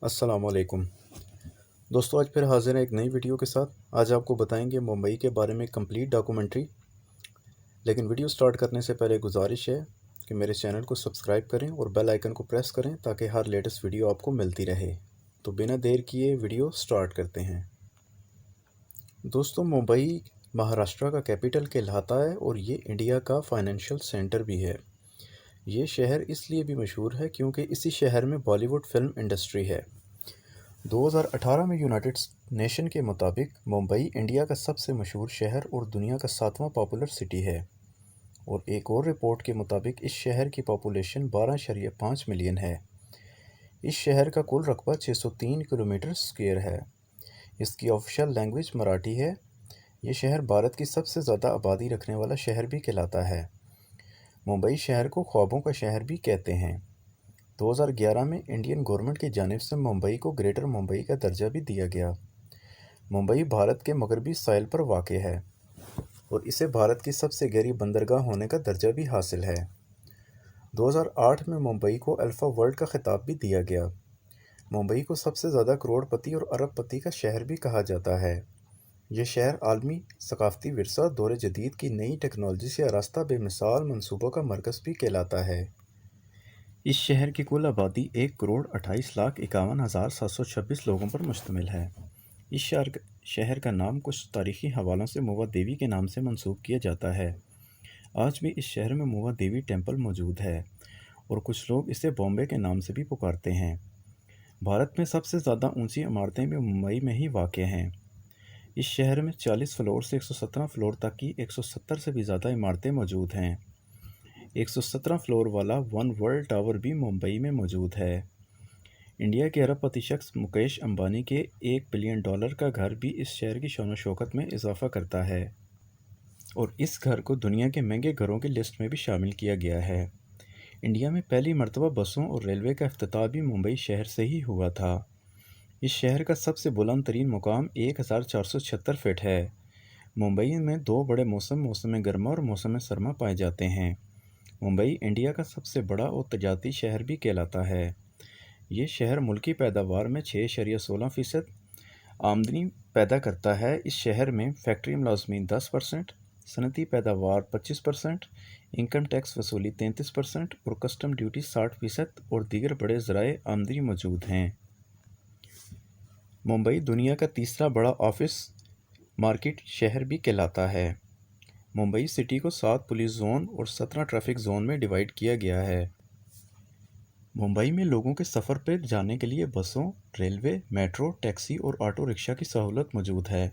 अस्सलाम वालेकुम दोस्तों, आज फिर हाजिर हैं एक नई वीडियो के साथ। आज आपको बताएंगे मुंबई के बारे में कंप्लीट डॉक्यूमेंट्री। लेकिन वीडियो स्टार्ट करने से पहले गुजारिश है कि मेरे चैनल को सब्सक्राइब करें और बेल आइकन को प्रेस करें ताकि हर लेटेस्ट वीडियो आपको मिलती रहे। तो बिना देर किए वीडियो स्टार्ट करते हैं। दोस्तों, मुंबई महाराष्ट्र का कैपिटल कहलाता है और ये इंडिया का फाइनेंशियल सेंटर भी है। ये शहर इसलिए भी मशहूर है क्योंकि इसी शहर में बॉलीवुड फिल्म इंडस्ट्री है। 2018 में यूनाइटेड नेशन के मुताबिक मुंबई इंडिया का सबसे मशहूर शहर और दुनिया का 7वां पॉपुलर सिटी है। और एक और रिपोर्ट के मुताबिक इस शहर की पॉपुलेशन 12.5 मिलियन है। इस शहर का कुल रकबा 603 किलोमीटर स्क्वायर है। इसकी ऑफिशियल लैंग्वेज मराठी है। ये शहर भारत की सबसे ज़्यादा आबादी रखने वाला शहर भी कहलाता है। मुंबई शहर को ख्वाबों का शहर भी कहते हैं। 2011 में इंडियन गवर्नमेंट की जानिब से मुंबई को ग्रेटर मुंबई का दर्जा भी दिया गया। मुंबई भारत के मगरबी साहिल पर वाक़ है और इसे भारत की सबसे गहरी बंदरगाह होने का दर्जा भी हासिल है। 2008 में मुंबई को अल्फ़ा वर्ल्ड का खिताब भी दिया गया। मुंबई को सबसे ज़्यादा करोड़पति और अरबपति का शहर भी कहा जाता है। यह शहर आलमी सकाफ़ती विरसा दौर जदीद की नई टेक्नोलॉजी से आरास्ता बेमिसाल मंसूबों का मरकज़ भी कहलाता है। इस शहर की कुल आबादी 1,28,51,726 लोगों पर मुश्तमिल है। इस शहर का नाम कुछ तारीख़ी हवालों से मुवा देवी के नाम से मंसूब किया जाता है। आज भी इस शहर में मुवा देवी टेम्पल मौजूद है और कुछ लोग इसे बॉम्बे के नाम से भी पुकारते हैं। भारत में सबसे ज़्यादा ऊंची इमारतें भी मुंबई में ही वाक़ हैं। इस शहर में 40 फ्लोर से 117 फ्लोर तक की 170 से भी ज़्यादा इमारतें मौजूद हैं। 117 फ्लोर वाला वन वर्ल्ड टावर भी मुंबई में मौजूद है। इंडिया के अरबपति शख्स मुकेश अंबानी के $1 बिलियन का घर भी इस शहर की शान शौकत में इजाफा करता है और इस घर को दुनिया के महंगे घरों की लिस्ट में भी शामिल किया गया है। इंडिया में पहली मरतबा बसों और रेलवे का इफ्तिताह भी मुंबई शहर से ही हुआ था। इस शहर का सबसे बुलंद तरीन मुकाम 1476 फीट है। मुंबई में दो बड़े मौसम गर्मा और मौसम सरमा पाए जाते हैं। मुंबई इंडिया का सबसे बड़ा और तजारती शहर भी कहलाता है। ये शहर मुल्की पैदावार में 6.16% आमदनी पैदा करता है। इस शहर में फैक्ट्री मुलाजमीन 10%, सनती पैदावार 25%, इनकम टैक्स वसूली 33% और कस्टम ड्यूटी 60% और दीगर बड़े ज़राए आमदनी मौजूद हैं। मुंबई दुनिया का तीसरा बड़ा ऑफिस मार्केट शहर भी कहलाता है। मुंबई सिटी को 7 पुलिस जोन और 17 ट्रैफिक जोन में डिवाइड किया गया है। मुंबई में लोगों के सफ़र पर जाने के लिए बसों, रेलवे, मेट्रो, टैक्सी और ऑटो रिक्शा की सहूलत मौजूद है।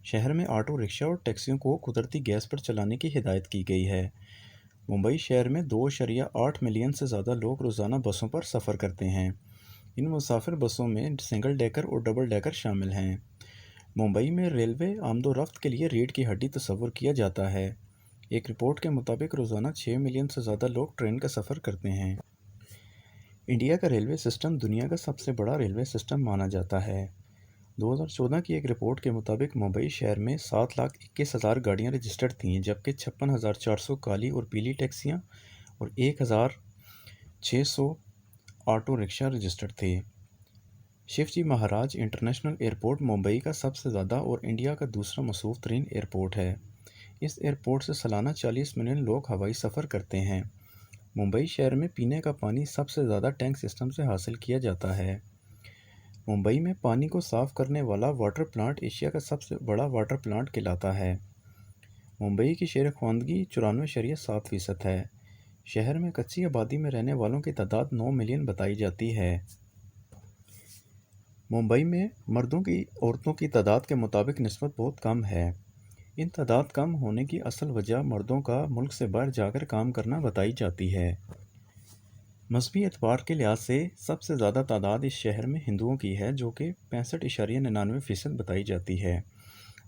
शहर में ऑटो रिक्शा और टैक्सियों को कुदरती गैस पर चलाने की हिदायत की गई है। मुंबई शहर में 2.8 मिलियन से ज़्यादा लोग रोज़ाना बसों पर सफ़र करते हैं। इन मुसाफिर बसों में सिंगल डेकर और डबल डेकर शामिल हैं। मुंबई में रेलवे आमदोरफ्त के लिए रीढ़ की हड्डी तस्वुर किया जाता है। एक रिपोर्ट के मुताबिक रोज़ाना 6 मिलियन से ज़्यादा लोग ट्रेन का सफ़र करते हैं। इंडिया का रेलवे सिस्टम दुनिया का सबसे बड़ा रेलवे सिस्टम माना जाता है। 2014 की एक रिपोर्ट के मुताबिक मुंबई शहर में 7,21,000 गाड़ियाँ रजिस्टर्ड थीं, जबकि 56,400 काली और पीली टैक्सियाँ और 1,600 ऑटो रिक्शा रजिस्टर्ड थे। शिवजी महाराज इंटरनेशनल एयरपोर्ट मुंबई का सबसे ज़्यादा और इंडिया का दूसरा मशहूर तरीन एयरपोर्ट है। इस एयरपोर्ट से सालाना 40 मिलियन लोग हवाई सफ़र करते हैं। मुंबई शहर में पीने का पानी सबसे ज़्यादा टैंक सिस्टम से हासिल किया जाता है। मुंबई में पानी को साफ़ करने वाला वाटर प्लांट एशिया का सबसे बड़ा वाटर प्लांट कहलाता है। मुंबई की शेर ख्वानगी 94.7% है। शहर में कच्ची आबादी में रहने वालों की तादाद 9 मिलियन बताई जाती है। मुंबई में मर्दों की औरतों की तादाद के मुताबिक निस्बत बहुत कम है। इन तादाद कम होने की असल वजह मर्दों का मुल्क से बाहर जाकर काम करना बताई जाती है। मजहबी एतबार के लिहाज से सबसे ज़्यादा तादाद इस शहर में हिंदुओं की है, जो कि 65.99% बताई जाती है,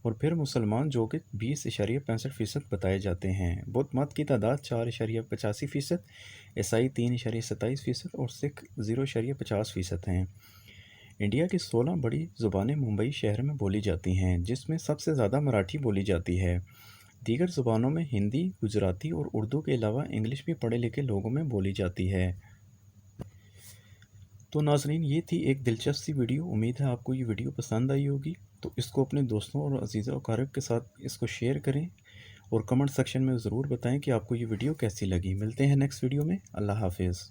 और फिर मुसलमान जो कि 20.65% बताए जाते हैं। बौद्ध मत की तादाद 4.85%, ईसाई 3.27% और सिख 0.50% हैं। इंडिया की 16 बड़ी ज़ुबानें मुंबई शहर में बोली जाती हैं, जिसमें सबसे ज़्यादा मराठी बोली जाती है। दीगर ज़ुबानों में हिंदी, गुजराती और उर्दू के अलावा इंग्लिश भी पढ़े लिखे लोगों में बोली जाती है। तो नाज़रीन, ये थी एक दिलचस्प सी वीडियो। उम्मीद है आपको ये वीडियो पसंद आई होगी। तो इसको अपने दोस्तों और अज़ीज़ा अक़ारिब के साथ इसको शेयर करें और कमेंट सेक्शन में ज़रूर बताएं कि आपको ये वीडियो कैसी लगी। मिलते हैं नेक्स्ट वीडियो में। अल्लाह हाफ़िज़।